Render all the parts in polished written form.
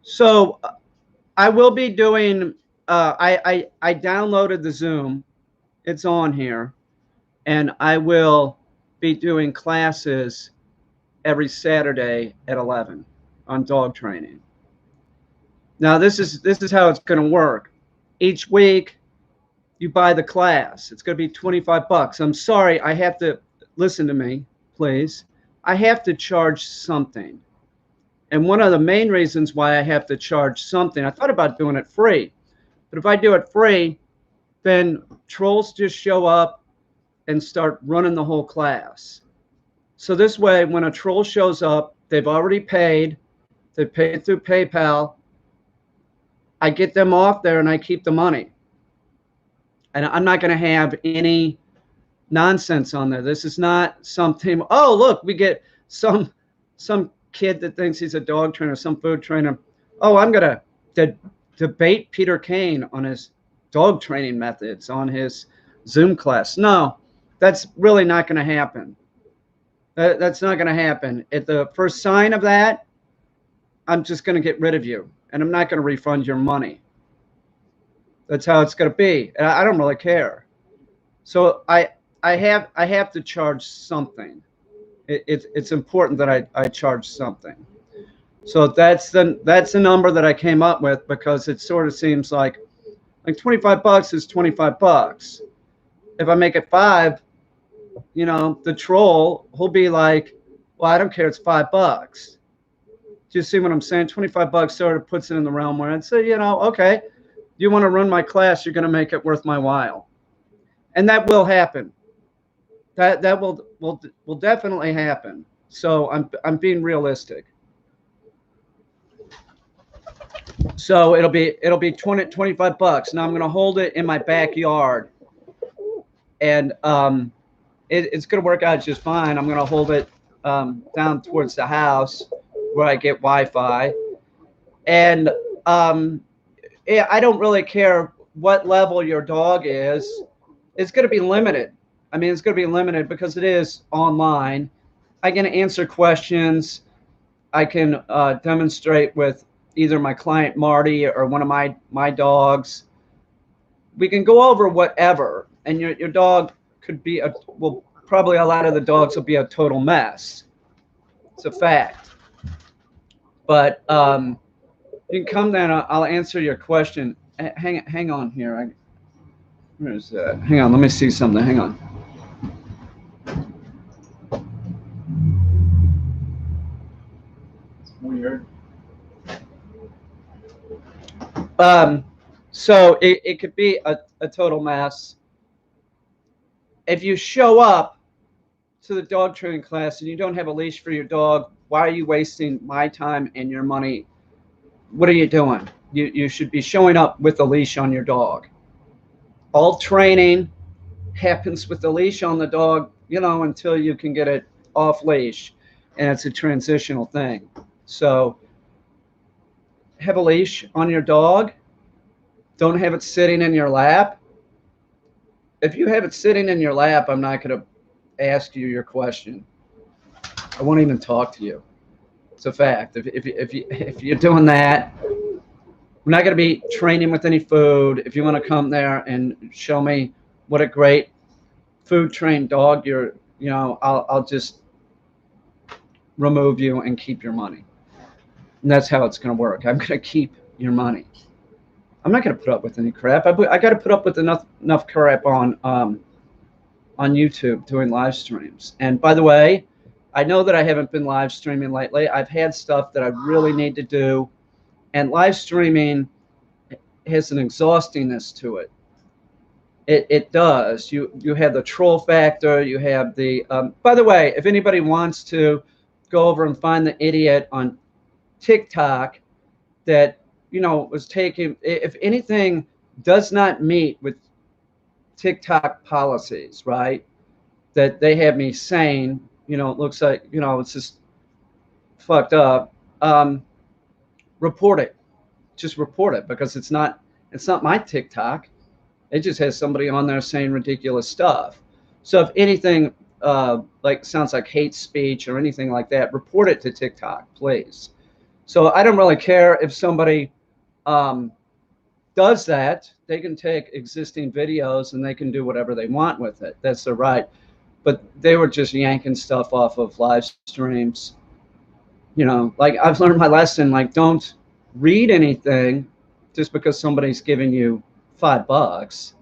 So I will be doing. I downloaded the Zoom. It's on here, and I will be doing classes every Saturday at 11 on dog training. Now this is how it's going to work. Each week you buy the class. It's going to be 25 bucks. I'm sorry, I have to listen to me, please. I have to charge something. And one of the main reasons why I have to charge something, I thought about doing it free. But if I do it free, then trolls just show up and start running the whole class. So this way, when a troll shows up, they've already paid. They paid through PayPal. I get them off there and I keep the money. And I'm not going to have any nonsense on there. This is not something, oh, look, we get some kid that thinks he's a dog trainer, some food trainer. Oh, I'm going to debate Peter Caine on his dog training methods on his Zoom class. No, that's really not going to happen. That's not going to happen. At the first sign of that, I'm just going to get rid of you, and I'm not going to refund your money. That's how it's going to be. And I don't really care. So I have to charge something. It's important that I charge something. So that's the number that I came up with, because it sort of seems like 25 bucks is 25 bucks. If I make it 5, the troll will be like, well, I don't care, it's 5 bucks. Do you see what I'm saying? 25 bucks sort of puts it in the realm where I'd say, okay, you want to run my class, you're going to make it worth my while. And that will happen. That will definitely happen. So I'm being realistic. So it'll be 25 bucks. Now I'm going to hold it in my backyard, and it's going to work out just fine. I'm going to hold it down towards the house where I get Wi-Fi, and I don't really care what level your dog is. It's going to be limited. I mean, it's going to be limited because it is online. I can answer questions. I can demonstrate with either my client Marty or one of my dogs. We can go over whatever, and your dog could be probably a lot of the dogs will be a total mess. It's a fact. But you can come down. I'll answer your question. Hang on here. Where's that? Hang on. Let me see something. Hang on. It's weird. So it could be a total mess. If you show up to the dog training class and you don't have a leash for your dog, why are you wasting my time and your money? What are you doing? You should be showing up with a leash on your dog. All training happens with the leash on the dog, until you can get it off leash, and it's a transitional thing. So have a leash on your dog. Don't have it sitting in your lap. If you have it sitting in your lap, I'm not going to ask you your question. I won't even talk to you. It's a fact. If you're doing that, we're not going to be training with any food. If you want to come there and show me what a great food trained dog you're, I'll just remove you and keep your money. And that's how it's going to work. I'm going to keep your money. I'm not going to put up with any crap. I got to put up with enough crap on YouTube doing live streams. And by the way, I know that I haven't been live streaming lately. I've had stuff that I really need to do, and live streaming has an exhaustingness to it. It does. You have the troll factor. You have the. By the way, if anybody wants to go over and find the idiot on TikTok that was taking, if anything does not meet with TikTok policies, right? That they have me saying, it looks like, it's just fucked up. Report it. Just report it, because it's not my TikTok. It just has somebody on there saying ridiculous stuff. So if anything sounds like hate speech or anything like that, report it to TikTok, please. So I don't really care if somebody does that. They can take existing videos and they can do whatever they want with it. That's their right. But they were just yanking stuff off of live streams. You know, like I've learned my lesson, like don't read anything just because somebody's giving you $5.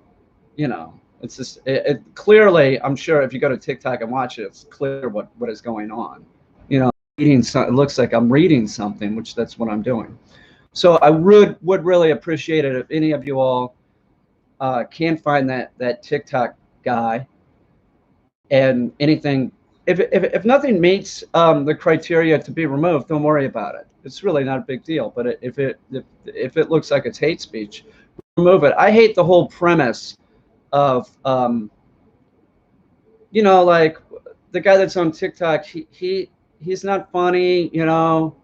You know, it's just it clearly, I'm sure if you go to TikTok and watch it, it's clear what is going on. You know, reading it looks like I'm reading something, which that's what I'm doing. So I would really appreciate it if any of you all can find that TikTok guy, and anything, if nothing meets the criteria to be removed, don't worry about it. It's really not a big deal. But if it looks like it's hate speech, remove it. I hate the whole premise of you know, like the guy that's on TikTok, he's not funny, you know.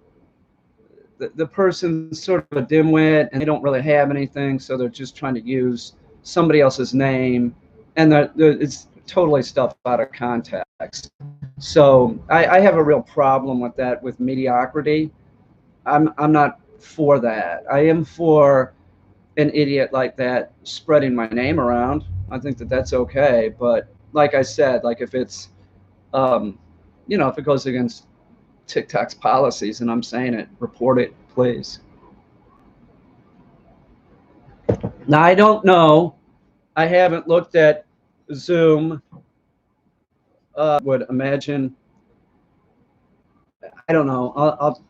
The person's sort of a dimwit and they don't really have anything, so they're just trying to use somebody else's name, and it's totally stuff out of context. So I have a real problem with that, with mediocrity. I'm not for that. I am for an idiot like that spreading my name around. I think that's okay. But like I said, like if it's you know, if it goes against TikTok's policies, and I'm saying it, report it, please. Now, I don't know. I haven't looked at Zoom. Would imagine. I don't know. I'll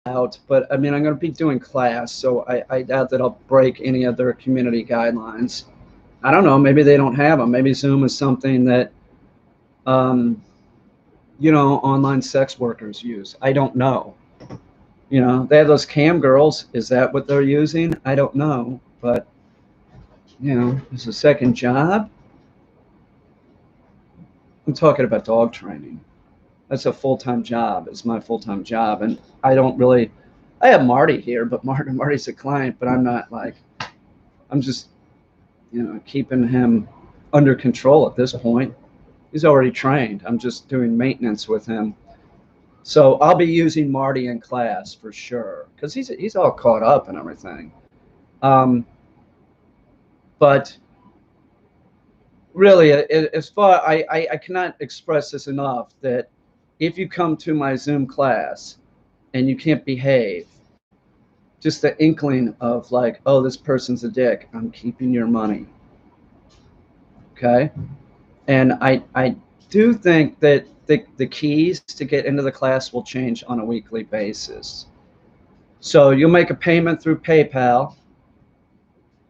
out, but I mean, I'm going to be doing class, so I doubt that I'll break any of their community guidelines. I don't know. Maybe they don't have them. Maybe Zoom is something that, you know, online sex workers use. I don't know. You know, they have those cam girls. Is that what they're using? I don't know. But, you know, it's a second job. I'm talking about dog training. That's a full-time job. It's my full-time job. And I don't really, I have Marty here, but Marty's a client, but I'm not like, I'm just, you know, keeping him under control at this point. He's already trained. I'm just doing maintenance with him. So I'll be using Marty in class for sure, because he's all caught up and everything. But really, as far, I cannot express this enough, that if you come to my Zoom class and you can't behave, just the inkling of like, oh, this person's a dick, I'm keeping your money. Okay? And I do think that the keys to get into the class will change on a weekly basis. So you'll make a payment through PayPal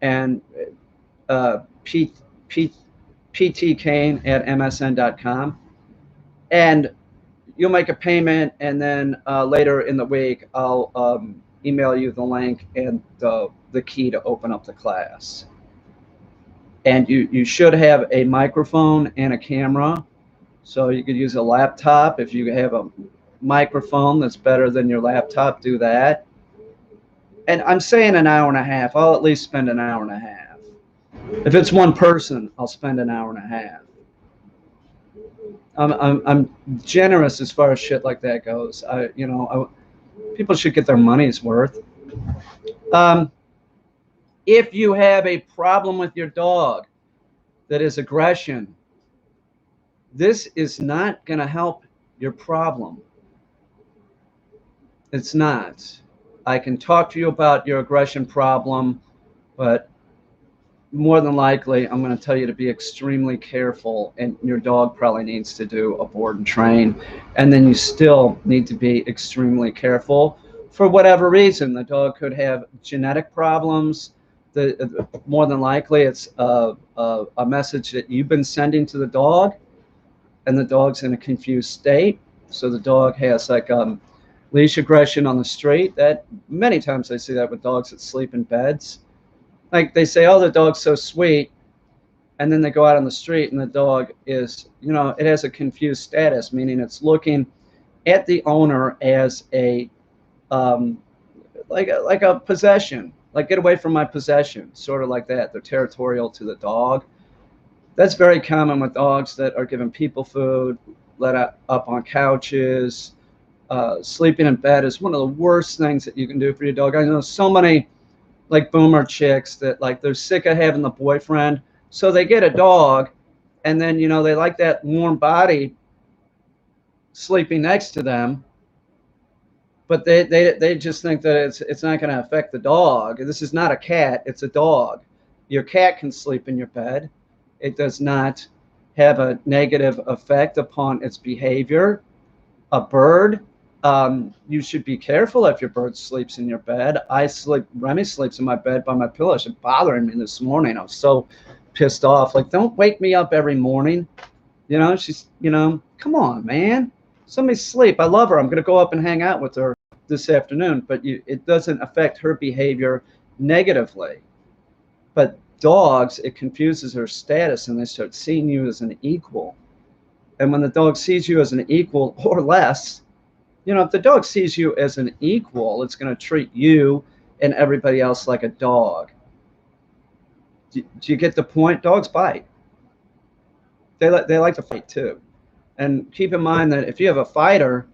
and ptcaine@msn.com, and you'll make a payment, and then later in the week I'll email you the link and the key to open up the class. And you should have a microphone and a camera. So you could use a laptop. If you have a microphone that's better than your laptop, do that. And I'm saying an hour and a half. I'll at least spend an hour and a half. If it's one person, I'll spend an hour and a half. I'm generous as far as shit like that goes. People should get their money's worth. If you have a problem with your dog that is aggression, this is not going to help your problem. It's not. I can talk to you about your aggression problem, but more than likely, I'm going to tell you to be extremely careful, and your dog probably needs to do a board and train. And then you still need to be extremely careful for whatever reason. The dog could have genetic problems. More than likely, it's a message that you've been sending to the dog, and the dog's in a confused state. So the dog has like leash aggression on the street. That many times I see that with dogs that sleep in beds. Like they say, oh, the dog's so sweet, and then they go out on the street and the dog is, you know, it has a confused status, meaning it's looking at the owner as a like a possession, like get away from my possession, sort of like that. They're territorial to the dog. That's very common with dogs that are giving people food, let up on couches, Sleeping in bed is one of the worst things that you can do for your dog. I know so many like boomer chicks that like they're sick of having the boyfriend, so they get a dog, and then they like that warm body sleeping next to them, but they just think that it's not going to affect the dog. This is not a cat, it's a dog. Your cat can sleep in your bed. It does not have a negative effect upon its behavior. A bird, you should be careful if your bird sleeps in your bed. Remy sleeps in my bed by my pillow. She's bothering me this morning. I was so pissed off. Like, don't wake me up every morning. She's, come on, man. Somebody sleep. I love her. I'm going to go up and hang out with her this afternoon, but it doesn't affect her behavior negatively. But dogs, it confuses their status, and they start seeing you as an equal. And when the dog sees you as an equal or less, if the dog sees you as an equal, it's going to treat you and everybody else like a dog. Do you get the point? Dogs bite. They like to fight too. And keep in mind that if you have a fighter,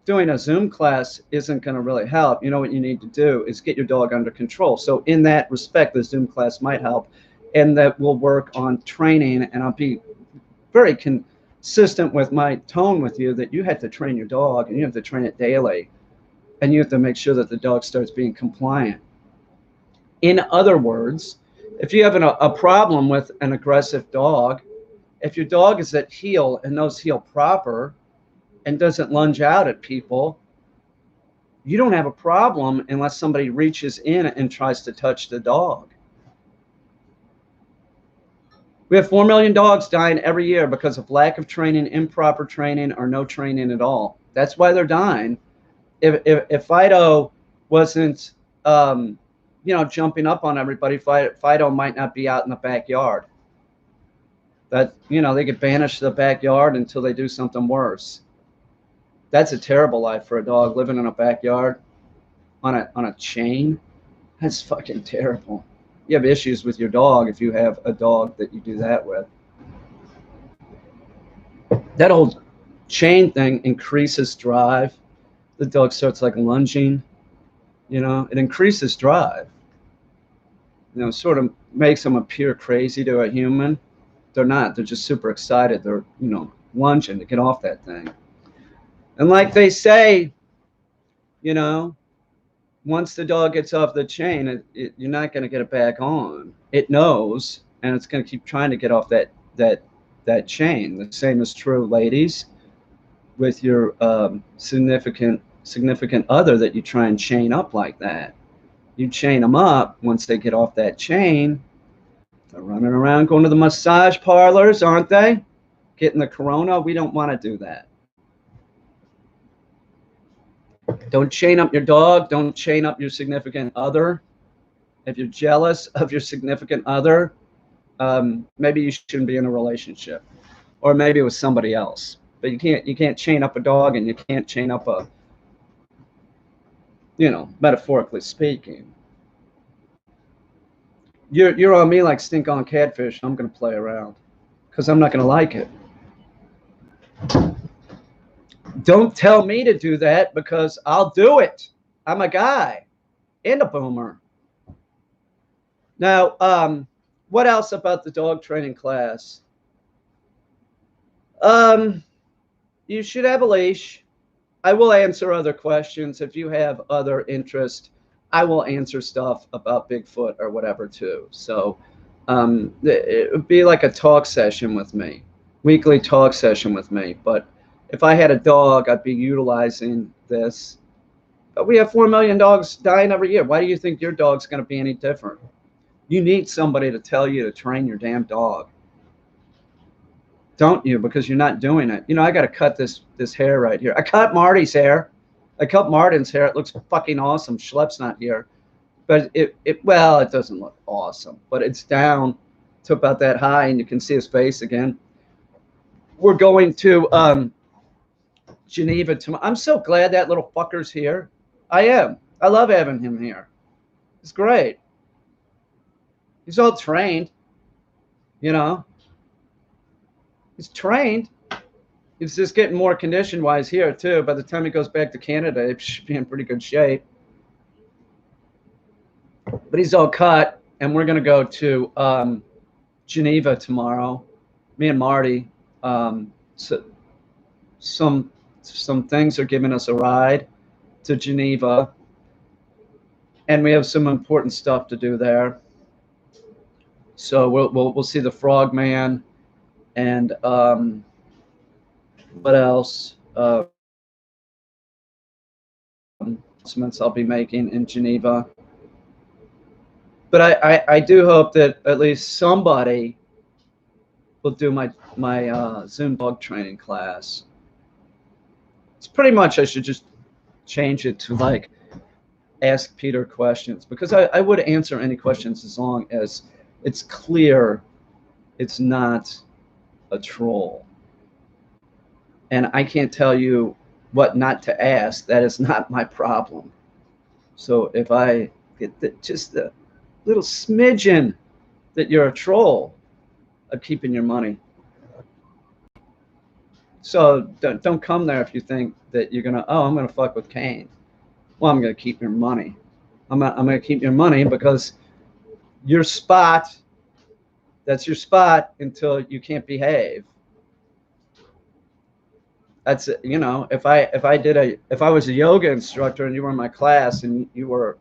doing a Zoom class isn't going to really help. What you need to do is get your dog under control. So in that respect, the Zoom class might help, and that will work on training. And I'll be very consistent with my tone with you that you have to train your dog, and you have to train it daily, and you have to make sure that the dog starts being compliant. In other words, if you have a problem with an aggressive dog, if your dog is at heel and knows heel proper and doesn't lunge out at people, you don't have a problem unless somebody reaches in and tries to touch the dog. We have 4 million dogs dying every year because of lack of training, improper training, or no training at all. That's why they're dying. If Fido wasn't, jumping up on everybody, Fido might not be out in the backyard. That they get banished to the backyard until they do something worse. That's a terrible life for a dog, living in a backyard on a chain. That's fucking terrible. You have issues with your dog if you have a dog that you do that with. That old chain thing increases drive. The dog starts like lunging. It increases drive. Sort of makes them appear crazy to a human. They're not. They're just super excited. They're, lunging to get off that thing. And like they say, once the dog gets off the chain, you're not going to get it back on. It knows, and it's going to keep trying to get off that chain. The same is true, ladies, with your significant other that you try and chain up like that. You chain them up. Once they get off that chain, they're running around going to the massage parlors, aren't they? Getting the corona. We don't want to do that. Don't chain up your dog. Don't chain up your significant other. If you're jealous of your significant other, maybe you shouldn't be in a relationship, or maybe it was somebody else. But you can't chain up a dog, and you can't chain up a, metaphorically speaking. You're on me like stink on catfish. I'm going to play around because I'm not going to like it. Don't tell me to do that because I'll do it. I'm a guy and a boomer. Now, what else about the dog training class? You should have a leash. I will answer other questions. If you have other interest, I will answer stuff about Bigfoot or whatever too. So it would be like a talk session with me, weekly talk session with me. But if I had a dog, I'd be utilizing this. But we have 4 million dogs dying every year. Why do you think your dog's going to be any different? You need somebody to tell you to train your damn dog. Don't you? Because you're not doing it. I got to cut this hair right here. I cut Marty's hair. I cut Martin's hair. It looks fucking awesome. Schlepp's not here. But it doesn't look awesome. But it's down to about that high, and you can see his face again. We're going to Geneva tomorrow. I'm so glad that little fucker's here. I am. I love having him here. It's great. He's all trained. He's trained. He's just getting more condition wise here too. By the time he goes back to Canada, he should be in pretty good shape. But he's all cut, and we're gonna go to Geneva tomorrow. Me and Marty. So some things are giving us a ride to Geneva, and we have some important stuff to do there. So we'll see the Frogman, and what else? Announcements I'll be making in Geneva. But I do hope that at least somebody will do my Zoom dog training class. It's pretty much I should just change it to like ask Peter questions, because I would answer any questions as long as it's clear it's not a troll. And I can't tell you what not to ask. That is not my problem. So if I get just the little smidgen that you're a troll, I'm keeping your money. So don't come there if you think that you're gonna, oh, I'm gonna fuck with Caine. Well, I'm gonna keep your money. I'm gonna keep your money because your spot, that's your spot until you can't behave. That's it. You know, if I was a yoga instructor and you were in my class and you were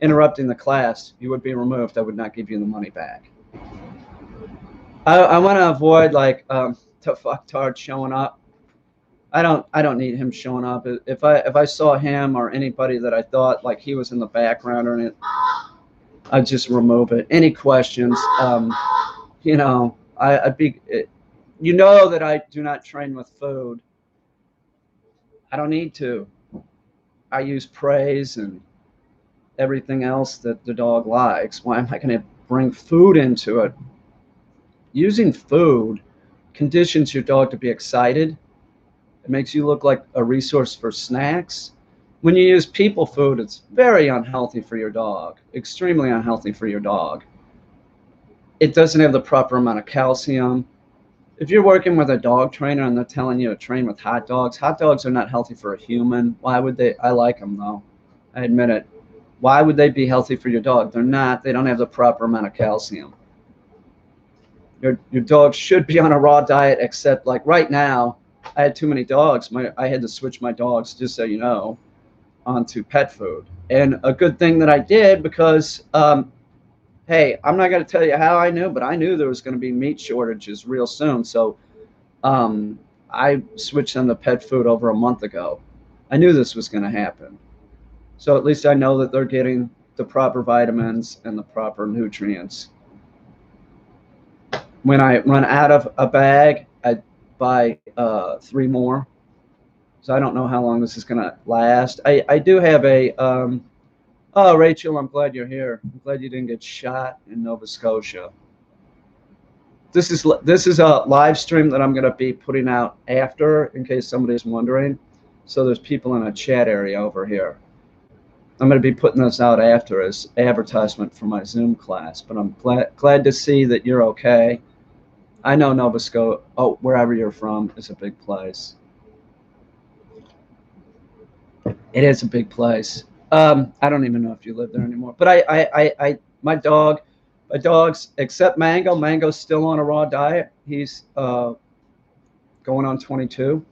interrupting the class, you would be removed. I would not give you the money back. I want to avoid like the fucktard showing up. I don't need him showing up. If I saw him or anybody that I thought like he was in the background or anything, I'd just remove it. Any questions? You know, I'd be. You know that I do not train with food. I don't need to. I use praise and everything else that the dog likes. Why am I going to bring food into it? Using food conditions your dog to be excited. It makes you look like a resource for snacks. When you use people food, it's very unhealthy for your dog, extremely unhealthy for your dog. It doesn't have the proper amount of calcium. If you're working with a dog trainer and they're telling you to train with hot dogs are not healthy for a human. Why would they? I like them though. I admit it. Why would they be healthy for your dog? They're not. They don't have the proper amount of calcium. Your dog should be on a raw diet, except like right now, I had too many dogs. I had to switch my dogs, just so you know, onto pet food. And a good thing that I did because hey, I'm not going to tell you how I knew, but I knew there was going to be meat shortages real soon. So I switched them to pet food over a month ago. I knew this was going to happen. So at least I know that they're getting the proper vitamins and the proper nutrients. When I run out of a bag, I buy 3 more. So I don't know how long this is going to last. I do have a oh, Rachel, I'm glad you're here. I'm glad you didn't get shot in Nova Scotia. This is a live stream that I'm going to be putting out after, in case somebody's wondering. So there's people in a chat area over here. I'm going to be putting this out after as advertisement for my Zoom class. But I'm glad to see that you're okay. I know Nova Scotia, oh, wherever you're from, is a big place. It is a big place. I don't even know if you live there anymore. But my dogs, except Mango. Mango's still on a raw diet. He's going on 22.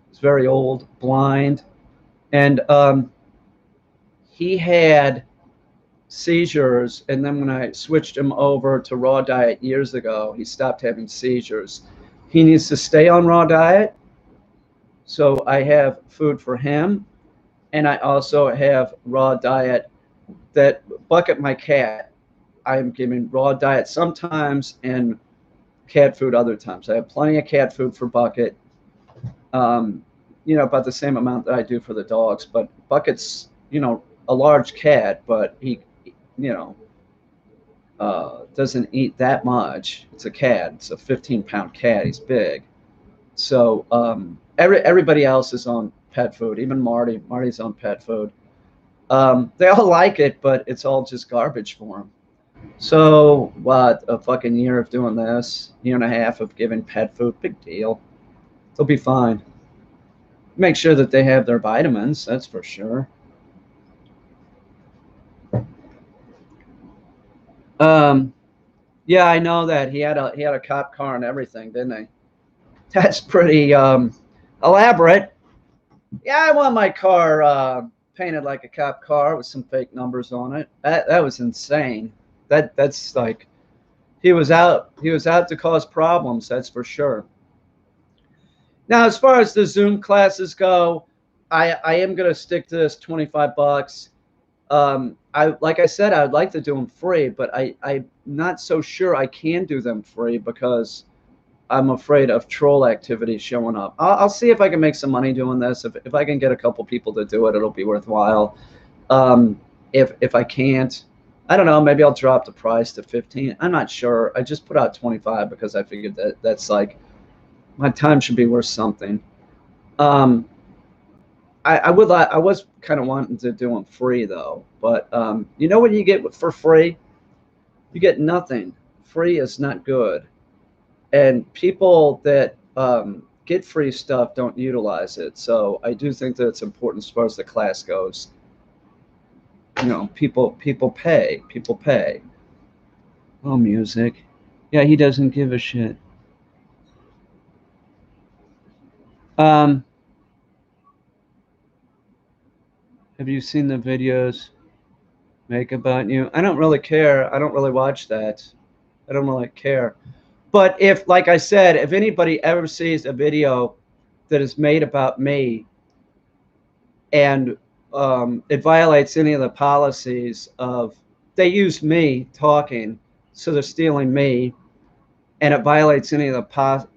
He's very old, blind, and he had seizures. And then when I switched him over to raw diet years ago, he stopped having seizures. He needs to stay on raw diet. So I have food for him. And I also have raw diet that Bucket, my cat, I'm giving raw diet sometimes and cat food other times. I have plenty of cat food for Bucket, you know, about the same amount that I do for the dogs. But Bucket's, you know, a large cat, but he, you know, doesn't eat that much. It's a cat. It's a 15-pound cat. He's big. So everybody else is on pet food, even Marty. Marty's on pet food. They all like it, but it's all just garbage for them. So what, a fucking year of doing this, year and a half of giving pet food, big deal. They'll be fine. Make sure that they have their vitamins, that's for sure. Um, yeah, I know that he had a cop car and everything, didn't he? That's pretty elaborate. Yeah, I want my car painted like a cop car with some fake numbers on it. That was insane. That's like he was out to cause problems, that's for sure. Now, as far as the Zoom classes go, I am going to stick to this 25 bucks. I like I said, I'd like to do them free, but I'm not so sure I can do them free because I'm afraid of troll activity showing up. I'll see if I can make some money doing this. If I can get a couple people to do it, it'll be worthwhile. Um, if I can't, I don't know. Maybe I'll drop the price to 15. I'm not sure. I just put out 25 because I figured that's like my time should be worth something. Um, I was kind of wanting to do them free though, but you know what you get for free? You get nothing. Free is not good, and people that get free stuff don't utilize it. So I do think that it's important as far as the class goes. You know, people pay. People pay. Oh, music. Yeah, he doesn't give a shit. Um, have you seen the videos make about you? I don't really care. I don't really watch that. I don't really care. But if, like I said, if anybody ever sees a video that is made about me and it violates any of the policies of, they use me talking, so they're stealing me, and it violates any of the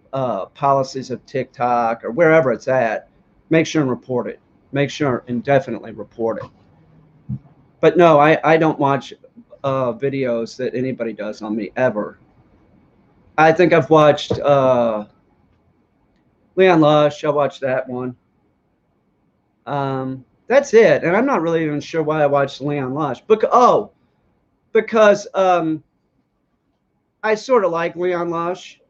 policies of TikTok or wherever it's at, make sure and report it. Make sure and definitely report it. But no, I don't watch videos that anybody does on me ever. I think I've watched Leon Lush. I watched that one. That's it. And I'm not really even sure why I watched Leon Lush. Because I sort of like Leon Lush,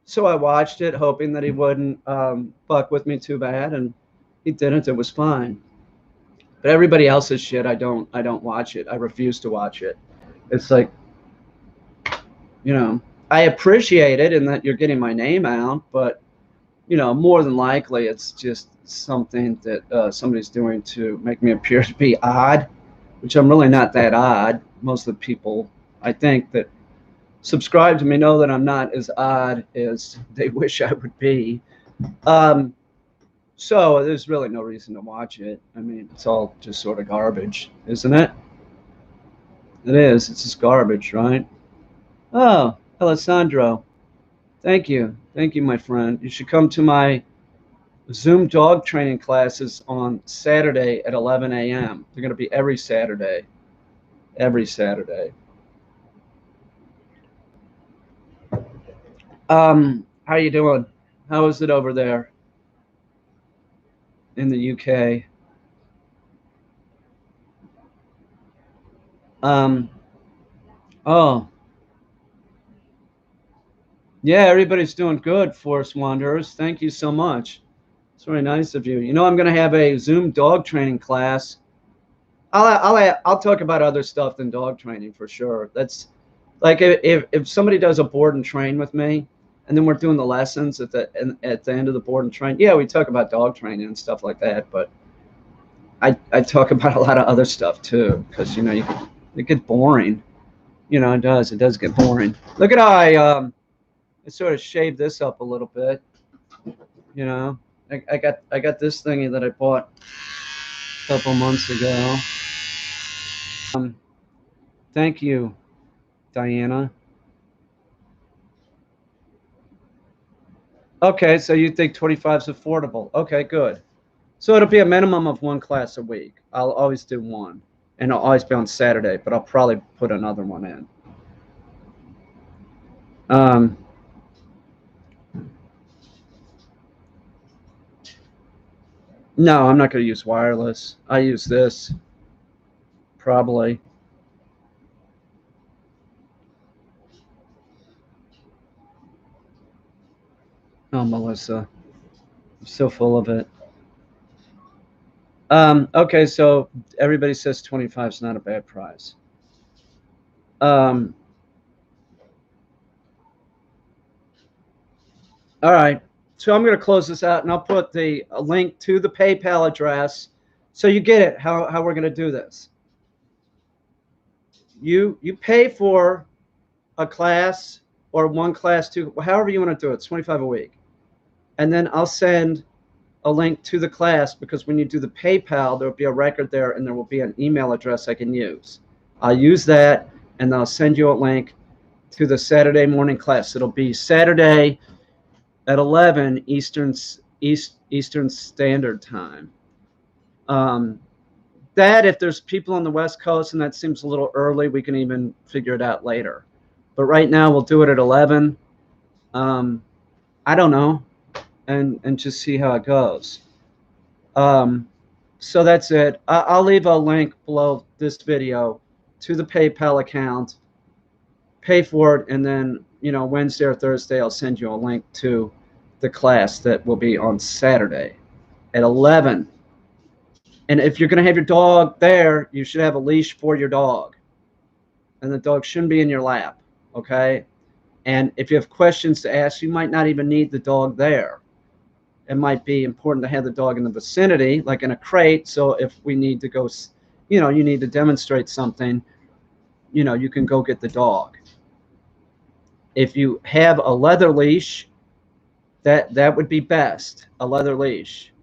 so I watched it, hoping that he wouldn't fuck with me too bad, and he didn't. It was fine. But everybody else's shit, I don't watch it. I refuse to watch it. It's like, you know, I appreciate it in that you're getting my name out, but more than likely it's just something that somebody's doing to make me appear to be odd, which I'm really not that odd. Most of the people, I think, that subscribe to me know that I'm not as odd as they wish I would be. Um, so there's really no reason to watch it. I mean, it's all just sort of garbage, isn't it? It is. It's just garbage, right? Oh, Alessandro, thank you. Thank you, my friend. You should come to my Zoom dog training classes on Saturday at 11 a.m. They're going to be every Saturday. Every Saturday. How you doing? How is it over there in the UK? Um, oh, yeah, everybody's doing good, Forest Wanderers. Thank you so much. It's very nice of you. I'm going to have a Zoom dog training class. I'll talk about other stuff than dog training for sure. That's like if somebody does a board and train with me, and then we're doing the lessons at the end of the board and train. Yeah, we talk about dog training and stuff like that, but I talk about a lot of other stuff too, because it gets boring. It does get boring. Look at how I sort of shaved this up a little bit. You know, I got this thingy that I bought a couple months ago. Thank you, Diana. Okay, so you think 25 is affordable? Okay, good. So it'll be a minimum of one class a week. I'll always do one, and I'll always be on Saturday, but I'll probably put another one in. Um, no, I'm not going to use wireless. I use this probably. Oh, Melissa. so full of it. Okay, so everybody says 25 is not a bad price. All right, so I'm going to close this out, and I'll put a link to the PayPal address, so you get it. How we're going to do this? You pay for a class or one class, two, however you want to do it. It's 25 a week, and then I'll send a link to the class, because when you do the PayPal, there will be a record there, and there will be an email address I can use. I'll use that, and I'll send you a link to the Saturday morning class. It'll be Saturday at 11 Eastern Standard Time. That, if there's people on the West Coast and that seems a little early, we can even figure it out later. But right now, we'll do it at 11. I don't know, and just see how it goes. So that's it. I'll leave a link below this video to the PayPal account. Pay for it, and then Wednesday or Thursday I'll send you a link to the class that will be on Saturday at 11. And if you're going to have your dog there, you should have a leash for your dog, and the dog shouldn't be in your lap, okay? And if you have questions to ask, you might not even need the dog there. It might be important to have the dog in the vicinity, like in a crate, so if we need to go, you need to demonstrate something, you can go get the dog. If you have a leather leash, that would be best, a leather leash.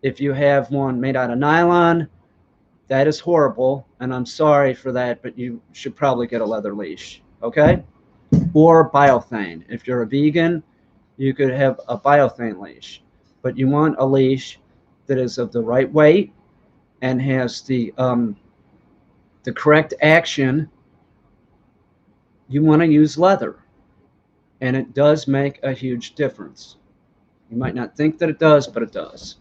If you have one made out of nylon, that is horrible, and I'm sorry for that, but you should probably get a leather leash, okay? Or biothane. If you're a vegan, you could have a biothane leash, but you want a leash that is of the right weight and has the correct action. You want to use leather, and it does make a huge difference. You might not think that it does, but it does.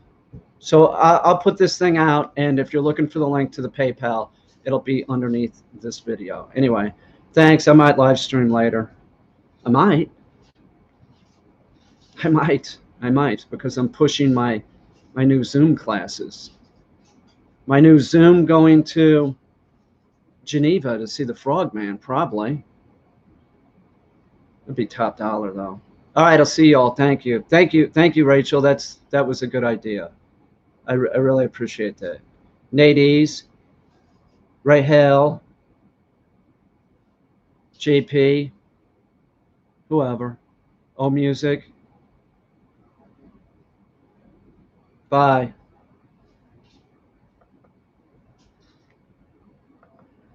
So I'll put this thing out, and if you're looking for the link to the PayPal, it'll be underneath this video. Anyway, thanks. I might live stream later. I might, because I'm pushing my new Zoom classes. My new Zoom going to Geneva to see the Frogman, probably. It'd be top dollar, though. All right, I'll see y'all. Thank you, Rachel. That was a good idea. I really appreciate that. Nadies, Rahel, JP, whoever. Oh, music. Bye.